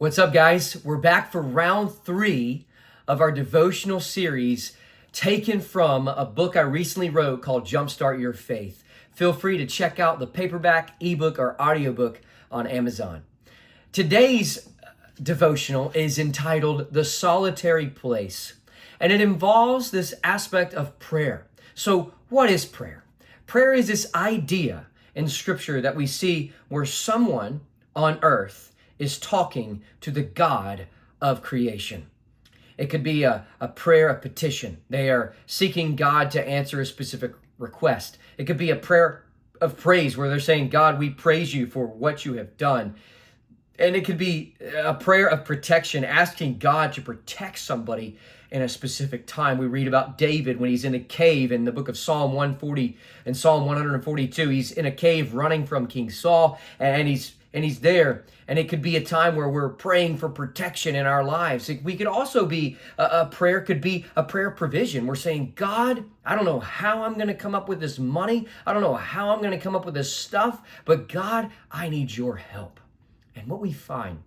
What's up, guys? We're back for round 3 of our devotional series taken from a book I recently wrote called Jumpstart Your Faith. Feel free to check out the paperback, ebook, or audiobook on Amazon. Today's devotional is entitled The Solitary Place, and it involves this aspect of prayer. So, what is prayer? Prayer is this idea in Scripture that we see where someone on earth is talking to the God of creation. It could be a prayer, a petition. They are seeking God to answer a specific request. It could be a prayer of praise where they're saying, God, we praise you for what you have done. And it could be a prayer of protection, asking God to protect somebody in a specific time. We read about David when he's in a cave in the book of Psalm 140 and Psalm 142. He's in a cave running from King Saul, and he's there. And it could be a time where we're praying for protection in our lives. We could also be, a prayer could be a prayer of provision. We're saying, God, I don't know how I'm going to come up with this money. I don't know how I'm going to come up with this stuff, but God, I need your help. And what we find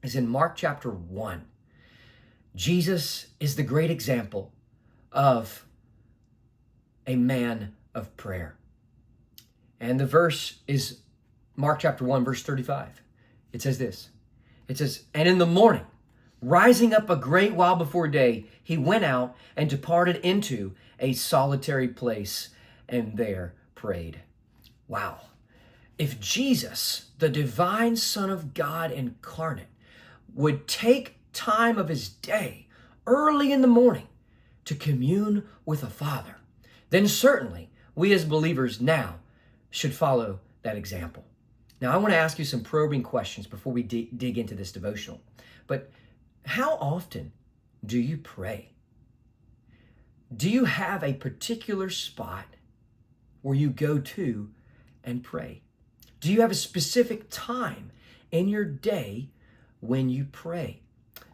is in Mark chapter 1, Jesus is the great example of a man of prayer. And the verse is Mark chapter 1, verse 35. It says this. It says, and in the morning, rising up a great while before day, he went out and departed into a solitary place and there prayed. Wow. If Jesus, the divine Son of God incarnate, would take time of his day early in the morning to commune with the Father, then certainly we as believers now should follow that example. Now, I want to ask you some probing questions before we dig into this devotional. But how often do you pray? Do you have a particular spot where you go to and pray? Do you have a specific time in your day when you pray?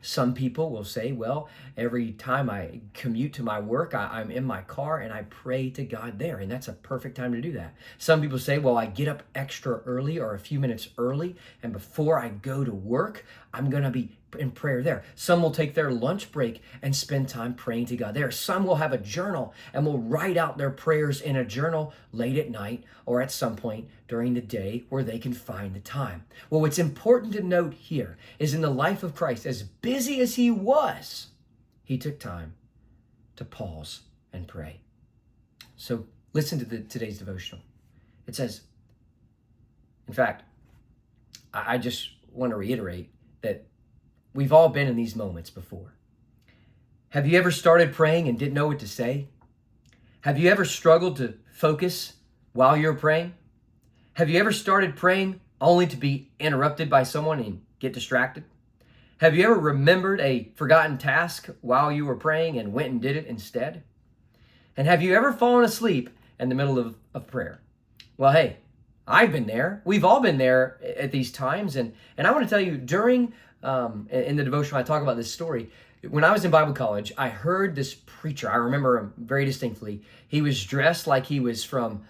Some people will say, well, every time I commute to my work, I'm in my car and I pray to God there. And that's a perfect time to do that. Some people say, well, I get up extra early or a few minutes early. And before I go to work, I'm going to be in prayer there. Some will take their lunch break and spend time praying to God there. Some will have a journal and will write out their prayers in a journal late at night or at some point during the day where they can find the time. Well, what's important to note here is in the life of Christ, as busy as he was, he took time to pause and pray. So listen to today's devotional. It says, in fact, I just want to reiterate that we've all been in these moments before. Have you ever started praying and didn't know what to say? Have you ever struggled to focus while you're praying? Have you ever started praying only to be interrupted by someone and get distracted? Have you ever remembered a forgotten task while you were praying and went and did it instead? And have you ever fallen asleep in the middle of prayer? Well, hey, I've been there. We've all been there at these times. And I want to tell you, during in the devotional, I talk about this story. When I was in Bible college, I heard this preacher. I remember him very distinctly. He was dressed like he was from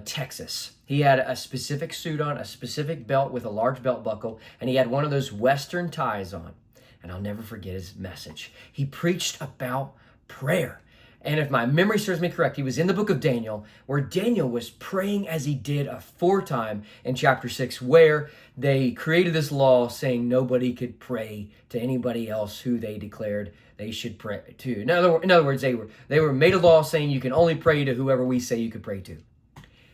Texas. He had a specific suit on, a specific belt with a large belt buckle, and he had one of those Western ties on. And I'll never forget his message. He preached about prayer. And if my memory serves me correct, he was in the book of Daniel, where Daniel was praying as he did aforetime in chapter 6, where they created this law saying nobody could pray to anybody else who they declared they should pray to. In other words, they were made a law saying you can only pray to whoever we say you could pray to.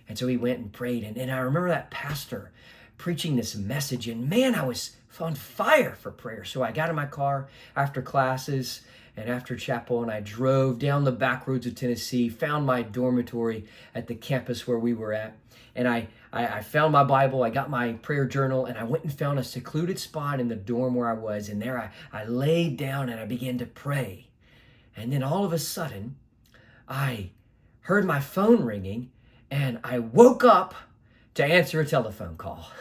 And so he went and prayed. And I remember that pastor preaching this message. And man, I was on fire for prayer. So I got in my car after classes and after chapel, and I drove down the back roads of Tennessee, found my dormitory at the campus where we were at. And I found my Bible, I got my prayer journal, and I went and found a secluded spot in the dorm where I was. And there I laid down and I began to pray. And then all of a sudden, I heard my phone ringing, and I woke up to answer a telephone call.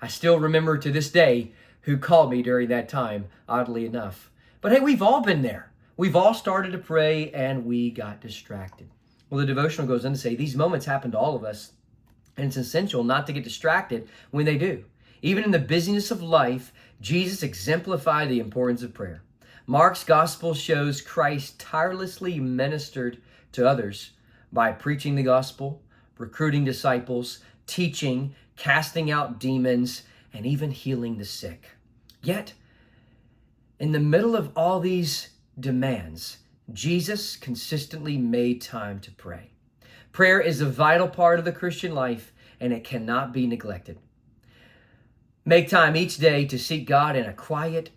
I still remember to this day who called me during that time, oddly enough. But hey, we've all been there. We've all started to pray and we got distracted. Well, the devotional goes on to say these moments happen to all of us, and it's essential not to get distracted when they do. Even in the busyness of life, Jesus exemplified the importance of prayer. Mark's gospel shows Christ tirelessly ministered to others by preaching the gospel, recruiting disciples, teaching, casting out demons, and even healing the sick. Yet, in the middle of all these demands, Jesus consistently made time to pray. Prayer is a vital part of the Christian life, and it cannot be neglected. Make time each day to seek God in a quiet,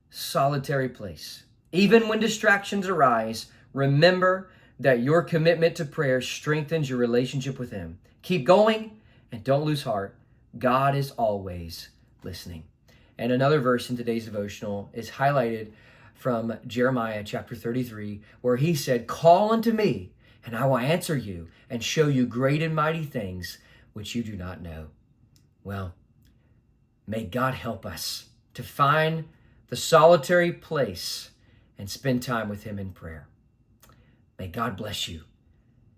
solitary place. Even when distractions arise, remember that your commitment to prayer strengthens your relationship with Him. Keep going and don't lose heart. God is always listening. And another verse in today's devotional is highlighted from Jeremiah chapter 33, where he said, "Call unto me, and I will answer you and show you great and mighty things which you do not know." Well, may God help us to find the solitary place and spend time with Him in prayer. May God bless you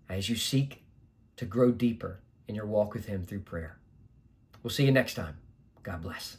as you seek to grow deeper in your walk with Him through prayer. We'll see you next time. God bless.